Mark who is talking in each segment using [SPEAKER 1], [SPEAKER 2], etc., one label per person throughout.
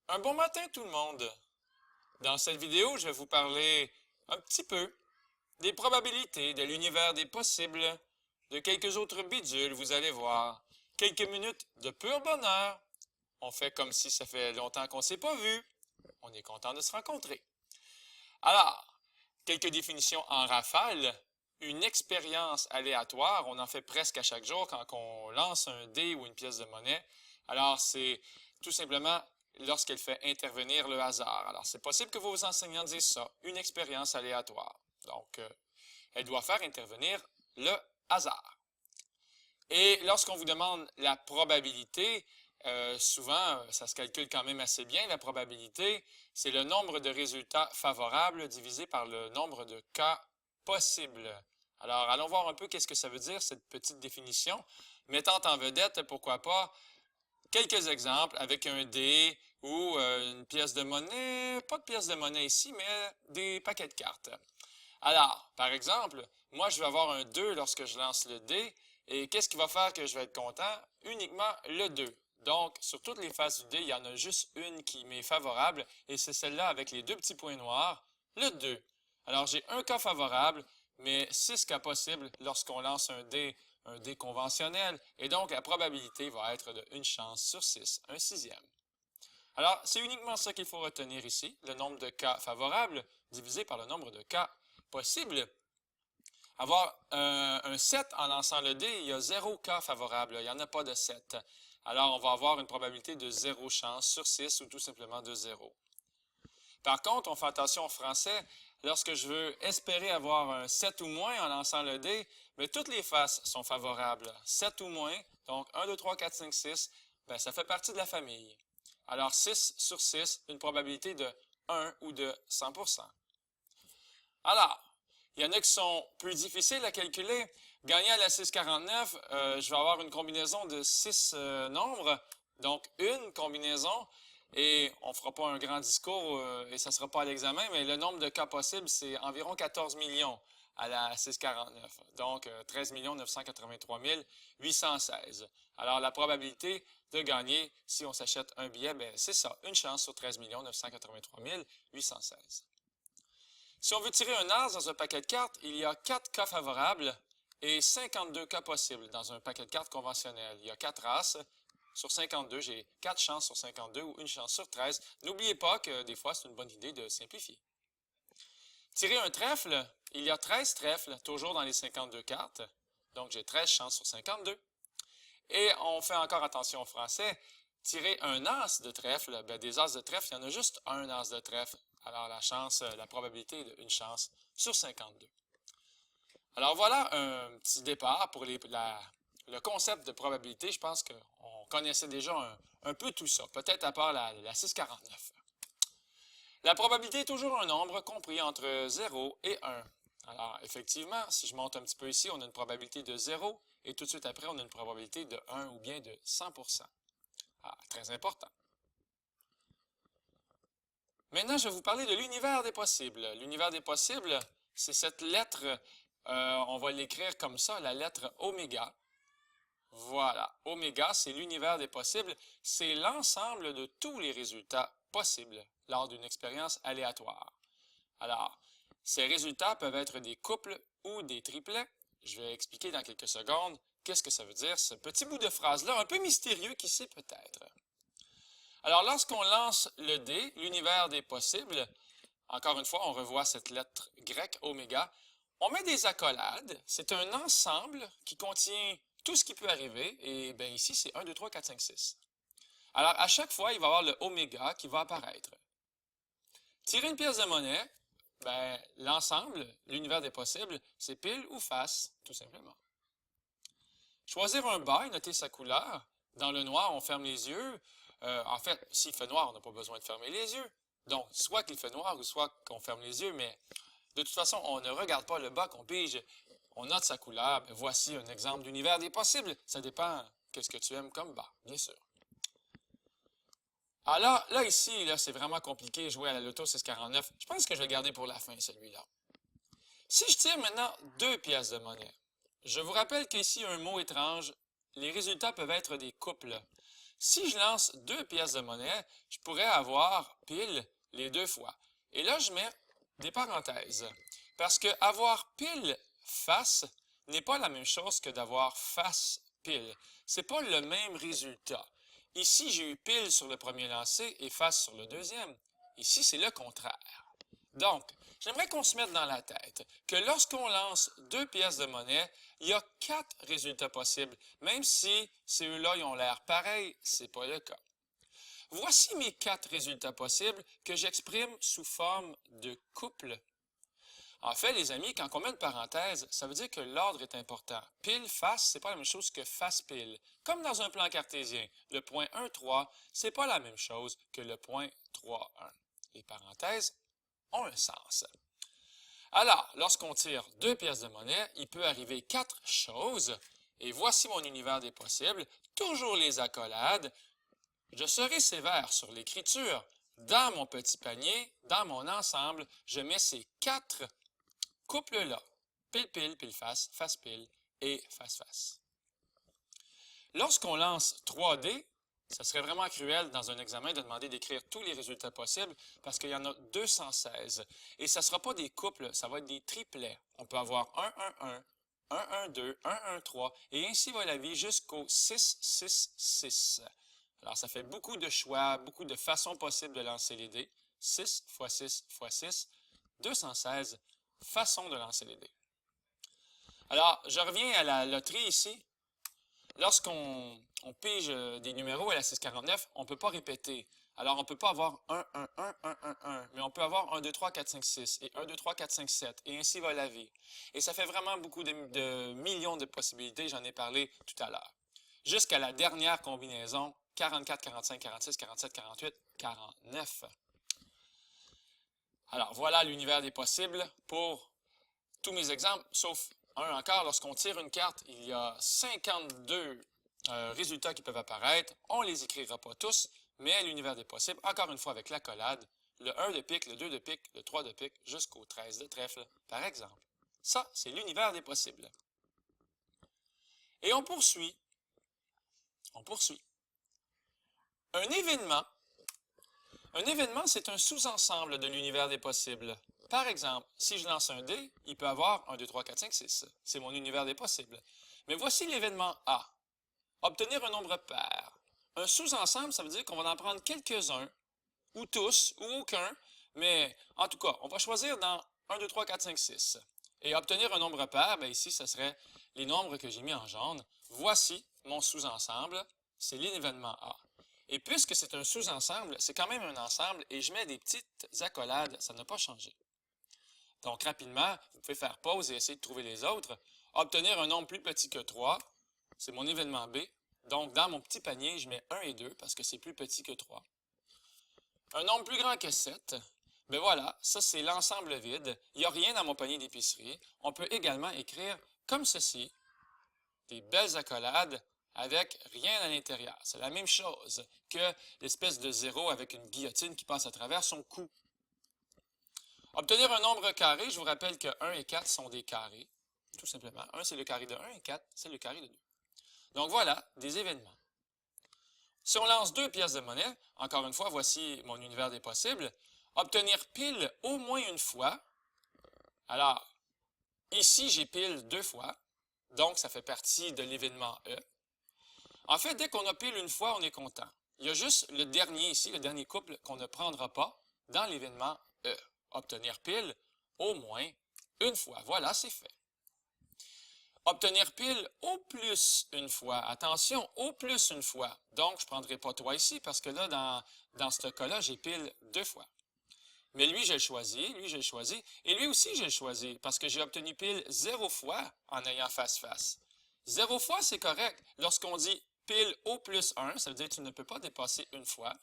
[SPEAKER 1] Un bon matin tout le monde! Dans cette vidéo, je vais vous parler un petit peu des probabilités, de l'univers des possibles, de quelques autres bidules, vous allez voir. Quelques minutes de pur bonheur. On fait comme si ça fait longtemps qu'on ne s'est pas vu. On est content de se rencontrer. Alors, quelques définitions en rafale. Une expérience aléatoire, on en fait presque à chaque jour quand on lance un dé ou une pièce de monnaie. Alors, c'est tout simplement lorsqu'elle fait intervenir le hasard. Alors, c'est possible que vos enseignants disent ça, une expérience aléatoire. Donc, elle doit faire intervenir le hasard. Et lorsqu'on vous demande la probabilité, souvent, ça se calcule quand même assez bien. La probabilité, c'est le nombre de résultats favorables divisé par le nombre de cas possibles. Alors, allons voir un peu qu'est-ce que ça veut dire, cette petite définition. Mettant en vedette, pourquoi pas, quelques exemples avec un dé ou une pièce de monnaie, pas de pièce de monnaie ici, mais des paquets de cartes. Alors, par exemple, moi, je vais avoir un 2 lorsque je lance le dé, et qu'est-ce qui va faire que je vais être content? Uniquement le 2. Donc, sur toutes les faces du dé, il y en a juste une qui m'est favorable, et c'est celle-là avec les deux petits points noirs, le 2. Alors, j'ai un cas favorable, mais 6 cas possibles lorsqu'on lance un dé conventionnel, et donc la probabilité va être de 1 chance sur 6, un sixième. Alors, c'est uniquement ça qu'il faut retenir ici, le nombre de cas favorables divisé par le nombre de cas possibles. Avoir un 7 en lançant le dé, il y a 0 cas favorable, il n'y en a pas de 7. Alors, on va avoir une probabilité de 0 chance sur 6 ou tout simplement de 0. Par contre, on fait attention en français, lorsque je veux espérer avoir un 7 ou moins en lançant le dé, mais toutes les faces sont favorables. 7 ou moins, donc 1, 2, 3, 4, 5, 6, ben, ça fait partie de la famille. Alors 6 sur 6, une probabilité de 1 ou de 100%. Alors, il y en a qui sont plus difficiles à calculer. Gagner à la 649, je vais avoir une combinaison de 6 nombres, donc une combinaison, et on ne fera pas un grand discours et ça ne sera pas à l'examen, mais le nombre de cas possibles, c'est environ 14 millions à la 649. Donc, 13 983 816. Alors, la probabilité de gagner, si on s'achète un billet, ben, c'est ça, une chance sur 13 983 816. Si on veut tirer un as dans un paquet de cartes, il y a 4 cas favorables et 52 cas possibles dans un paquet de cartes conventionnel. Il y a 4 as. Sur 52, j'ai 4 chances sur 52 ou une chance sur 13. N'oubliez pas que des fois, c'est une bonne idée de simplifier. Tirer un trèfle, il y a 13 trèfles, toujours dans les 52 cartes. Donc, j'ai 13 chances sur 52. Et on fait encore attention au français. Tirer un as de trèfle, ben des as de trèfle, il y en a juste un as de trèfle. Alors la probabilité est d'une chance sur 52. Alors voilà un petit départ pour le concept de probabilité. Je pense qu'on connaissait déjà un peu tout ça, peut-être à part la 649. La probabilité est toujours un nombre compris entre 0 et 1. Alors effectivement, si je monte un petit peu ici, on a une probabilité de 0 et tout de suite après, on a une probabilité de 1 ou bien de 100%. Ah, très important. Maintenant, je vais vous parler de l'univers des possibles. L'univers des possibles, c'est cette lettre, on va l'écrire comme ça, la lettre oméga. Voilà, oméga, c'est l'univers des possibles. C'est l'ensemble de tous les résultats possibles lors d'une expérience aléatoire. Alors, ces résultats peuvent être des couples ou des triplets. Je vais expliquer dans quelques secondes qu'est-ce que ça veut dire, ce petit bout de phrase-là, un peu mystérieux, qui sait peut-être. Alors, lorsqu'on lance le dé, l'univers des possibles, encore une fois, on revoit cette lettre grecque, oméga, on met des accolades. C'est un ensemble qui contient tout ce qui peut arriver. Et bien ici, c'est 1, 2, 3, 4, 5, 6. Alors, à chaque fois, il va y avoir le oméga qui va apparaître. Tirer une pièce de monnaie, ben, l'ensemble, l'univers des possibles, c'est pile ou face, tout simplement. Choisir un bail, noter sa couleur. Dans le noir, on ferme les yeux. En fait, s'il fait noir, on n'a pas besoin de fermer les yeux. Donc, soit qu'il fait noir ou soit qu'on ferme les yeux, mais de toute façon, on ne regarde pas le bas qu'on pige. On note sa couleur. Ben, voici un exemple d'univers des possibles. Ça dépend qu'est-ce que tu aimes comme bas, bien sûr. Alors là ici, là, c'est vraiment compliqué jouer à la Loto 649. Je pense que je vais le garder pour la fin, celui-là. Si je tire maintenant deux pièces de monnaie, je vous rappelle qu'ici, un mot étrange, les résultats peuvent être des couples. Si je lance 2 pièces de monnaie, je pourrais avoir pile les 2 fois. Et là, je mets des parenthèses. Parce que avoir pile face n'est pas la même chose que d'avoir face pile. C'est pas le même résultat. Ici, j'ai eu pile sur le premier lancé et face sur le deuxième. Ici, c'est le contraire. Donc, j'aimerais qu'on se mette dans la tête que lorsqu'on lance 2 pièces de monnaie, il y a 4 résultats possibles, même si ceux-là ont l'air pareils, c'est pas le cas. Voici mes 4 résultats possibles que j'exprime sous forme de couple. En fait, les amis, quand on met une parenthèse, ça veut dire que l'ordre est important. Pile, face, c'est pas la même chose que face pile. Comme dans un plan cartésien, le point 1, 3, c'est pas la même chose que le point 3, 1. Les parenthèses ont un sens. Alors, lorsqu'on tire 2 pièces de monnaie, il peut arriver 4 choses. Et voici mon univers des possibles. Toujours les accolades. Je serai sévère sur l'écriture. Dans mon petit panier, dans mon ensemble, je mets ces 4 couples-là. Pile-pile, pile-face, face-pile et face-face. Lorsqu'on lance 3D, ça serait vraiment cruel dans un examen de demander d'écrire tous les résultats possibles parce qu'il y en a 216. Et ça ne sera pas des couples, ça va être des triplets. On peut avoir 1-1-1, 1-1-2, 1-1-3 et ainsi va la vie jusqu'au 6-6-6. Alors ça fait beaucoup de choix, beaucoup de façons possibles de lancer les dés. 6 x 6 x 6, 216 façons de lancer les dés. Alors, je reviens à la loterie ici. Lorsqu'on pige des numéros à la 649, on ne peut pas répéter. Alors, on ne peut pas avoir 1, 1, 1, 1, 1, 1, mais on peut avoir 1, 2, 3, 4, 5, 6 et 1, 2, 3, 4, 5, 7, et ainsi va la vie. Et ça fait vraiment beaucoup de millions de possibilités, j'en ai parlé tout à l'heure. Jusqu'à la dernière combinaison, 44, 45, 46, 47, 48, 49. Alors, voilà l'univers des possibles pour tous mes exemples, sauf un encore. Lorsqu'on tire une carte, il y a 52 résultats qui peuvent apparaître. On ne les écrira pas tous, mais l'univers des possibles, encore une fois avec l'accolade, le 1 de pique, le 2 de pique, le 3 de pique, jusqu'au 13 de trèfle, par exemple. Ça, c'est l'univers des possibles. Et on poursuit. On poursuit. Un événement, c'est un sous-ensemble de l'univers des possibles. Par exemple, si je lance un dé, il peut avoir 1, 2, 3, 4, 5, 6. C'est mon univers des possibles. Mais voici l'événement A. Obtenir un nombre pair. Un sous-ensemble, ça veut dire qu'on va en prendre quelques-uns, ou tous, ou aucun, mais en tout cas, on va choisir dans 1, 2, 3, 4, 5, 6. Et obtenir un nombre pair, bien ici, ce serait les nombres que j'ai mis en jaune. Voici mon sous-ensemble, c'est l'événement A. Et puisque c'est un sous-ensemble, c'est quand même un ensemble, et je mets des petites accolades, ça n'a pas changé. Donc, rapidement, vous pouvez faire pause et essayer de trouver les autres. Obtenir un nombre plus petit que 3, c'est mon événement B. Donc, dans mon petit panier, je mets 1 et 2 parce que c'est plus petit que 3. Un nombre plus grand que 7, ben voilà, ça c'est l'ensemble vide. Il n'y a rien dans mon panier d'épicerie. On peut également écrire comme ceci, des belles accolades avec rien à l'intérieur. C'est la même chose que l'espèce de zéro avec une guillotine qui passe à travers son cou. Obtenir un nombre carré, je vous rappelle que 1 et 4 sont des carrés, tout simplement. 1, c'est le carré de 1 et 4, c'est le carré de 2. Donc voilà, des événements. Si on lance 2 pièces de monnaie, encore une fois, voici mon univers des possibles, obtenir pile au moins une fois. Alors, ici, j'ai pile 2 fois, donc ça fait partie de l'événement E. En fait, dès qu'on a pile une fois, on est content. Il y a juste le dernier ici, le dernier couple qu'on ne prendra pas dans l'événement E. Obtenir pile au moins une fois. Voilà, c'est fait. Obtenir pile au plus une fois. Attention, au plus une fois. Donc, je ne prendrai pas 3 ici parce que là, dans ce cas-là, j'ai pile 2 fois. Mais lui, j'ai choisi, lui, j'ai choisi, et lui aussi, j'ai choisi parce que j'ai obtenu pile 0 fois en ayant face-face. 0 fois, c'est correct. Lorsqu'on dit pile au plus 1, ça veut dire que tu ne peux pas dépasser une fois.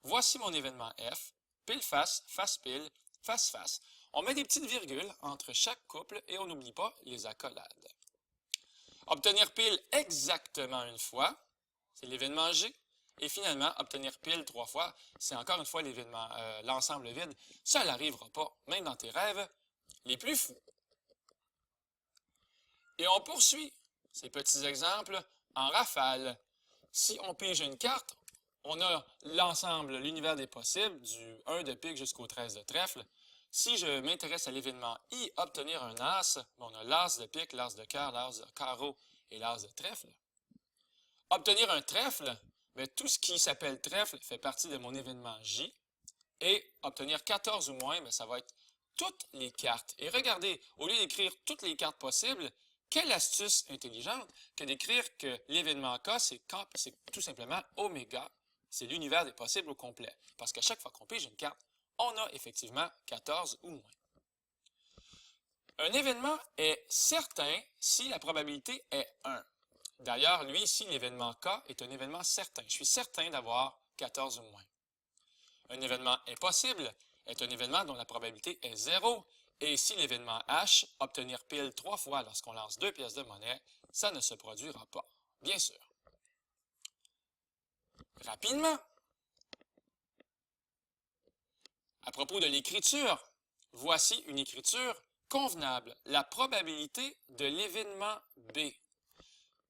[SPEAKER 1] Voici mon événement F. Pile face, face pile, face-face. On met des petites virgules entre chaque couple et on n'oublie pas les accolades. Obtenir pile exactement une fois, c'est l'événement G. Et finalement, obtenir pile 3 fois, c'est encore une fois l'événement, l'ensemble vide. Ça n'arrivera pas, même dans tes rêves les plus fous. Et on poursuit ces petits exemples en rafale. Si on pige une carte, on a l'ensemble, l'univers des possibles, du 1 de pique jusqu'au 13 de trèfle. Si je m'intéresse à l'événement I, obtenir un as, on a l'as de pique, l'as de cœur, l'as de carreau et l'as de trèfle. Obtenir un trèfle, bien, tout ce qui s'appelle trèfle fait partie de mon événement J. Et obtenir 14 ou moins, bien, ça va être toutes les cartes. Et regardez, au lieu d'écrire toutes les cartes possibles, quelle astuce intelligente que d'écrire que l'événement K, c'est tout simplement oméga. C'est l'univers des possibles au complet. Parce qu'à chaque fois qu'on pige une carte, on a effectivement 14 ou moins. Un événement est certain si la probabilité est 1. D'ailleurs, lui ici, l'événement K est un événement certain. Je suis certain d'avoir 14 ou moins. Un événement impossible est un événement dont la probabilité est 0. Et si l'événement H, obtenir pile 3 fois lorsqu'on lance 2 pièces de monnaie, ça ne se produira pas, bien sûr. Rapidement, à propos de l'écriture, voici une écriture convenable. La probabilité de l'événement B.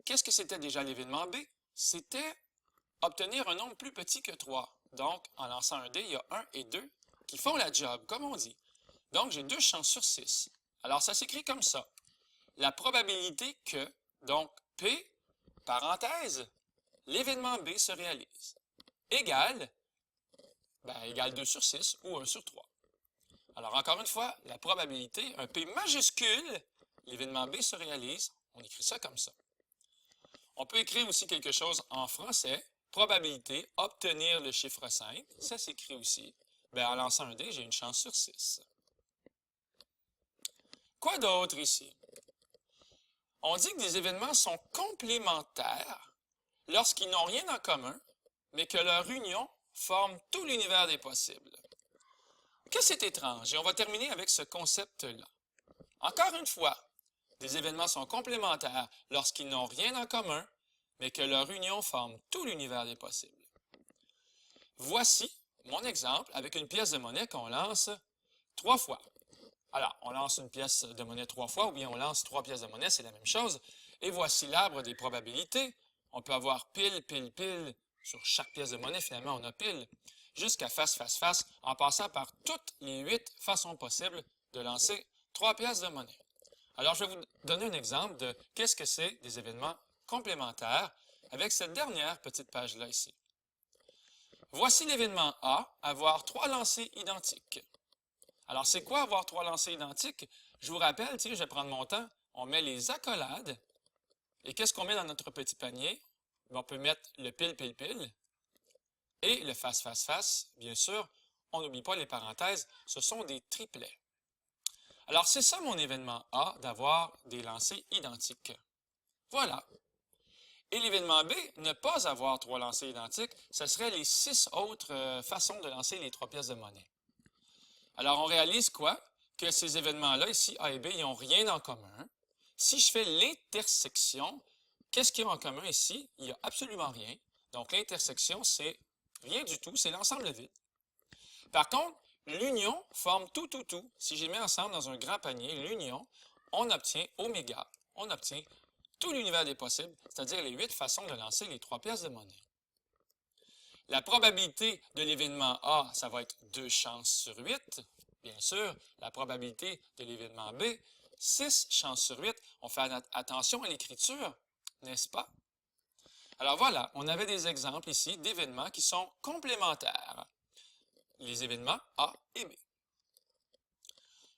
[SPEAKER 1] Qu'est-ce que c'était déjà l'événement B? C'était obtenir un nombre plus petit que 3. Donc, en lançant un dé, il y a 1 et 2 qui font la job, comme on dit. Donc, j'ai 2 chances sur 6. Alors, ça s'écrit comme ça. La probabilité que, donc, P, parenthèse, l'événement B se réalise, égale 2 sur 6 ou 1 sur 3. Alors, encore une fois, la probabilité, un P majuscule, l'événement B se réalise, on écrit ça comme ça. On peut écrire aussi quelque chose en français, probabilité, obtenir le chiffre 5, ça s'écrit aussi. Bien, en lançant un dé, j'ai une chance sur 6. Quoi d'autre ici? On dit que des événements sont complémentaires lorsqu'ils n'ont rien en commun, mais que leur union forme tout l'univers des possibles. Que c'est étrange, et on va terminer avec ce concept-là. Encore une fois, des événements sont complémentaires lorsqu'ils n'ont rien en commun, mais que leur union forme tout l'univers des possibles. Voici mon exemple avec une pièce de monnaie qu'on lance 3 fois. Alors, on lance une pièce de monnaie 3 fois, ou bien on lance 3 pièces de monnaie, c'est la même chose. Et voici l'arbre des probabilités. On peut avoir pile, pile, pile. Sur chaque pièce de monnaie, finalement, on a pile. Jusqu'à face, face, face, en passant par toutes les 8 façons possibles de lancer 3 pièces de monnaie. Alors, je vais vous donner un exemple de qu'est-ce que c'est des événements complémentaires avec cette dernière petite page-là ici. Voici l'événement A, avoir 3 lancers identiques. Alors, c'est quoi avoir 3 lancers identiques? Je vous rappelle, je vais prendre mon temps, on met les accolades. Et qu'est-ce qu'on met dans notre petit panier? On peut mettre le pile, pile, pile. Et le face, face, face, bien sûr, on n'oublie pas les parenthèses, ce sont des triplets. Alors, c'est ça mon événement A, d'avoir des lancers identiques. Voilà. Et l'événement B, ne pas avoir 3 lancers identiques, ce serait les 6 autres façons de lancer les 3 pièces de monnaie. Alors, on réalise quoi? Que ces événements-là, ici, A et B, ils n'ont rien en commun. Si je fais l'intersection, qu'est-ce qu'ils ont en commun ici? Il n'y a absolument rien. Donc, l'intersection, c'est rien du tout, c'est l'ensemble vide. Par contre, l'union forme tout, tout, tout. Si je les mets ensemble dans un grand panier, l'union, on obtient oméga. On obtient tout l'univers des possibles, c'est-à-dire les 8 façons de lancer les 3 pièces de monnaie. La probabilité de l'événement A, ça va être 2 chances sur 8. Bien sûr, la probabilité de l'événement B, 6 chances sur 8. On fait attention à l'écriture, n'est-ce pas? Alors voilà, on avait des exemples ici d'événements qui sont complémentaires. Les événements A et B.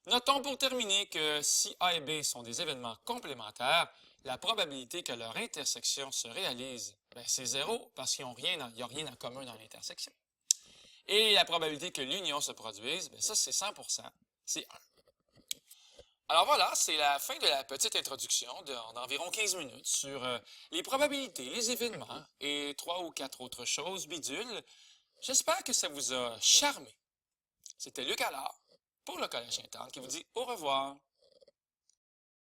[SPEAKER 1] Notons pour terminer que si A et B sont des événements complémentaires, la probabilité que leur intersection se réalise, c'est 0 parce qu'il n'y a rien en commun dans l'intersection. Et la probabilité que l'union se produise, ça c'est 100%, c'est 1. Alors voilà, c'est la fin de la petite introduction d'environ 15 minutes sur les probabilités, les événements et 3 ou 4 autres choses bidules. J'espère que ça vous a charmé. C'était Luc Allard pour le Collège Sainte-Anne qui vous dit au revoir.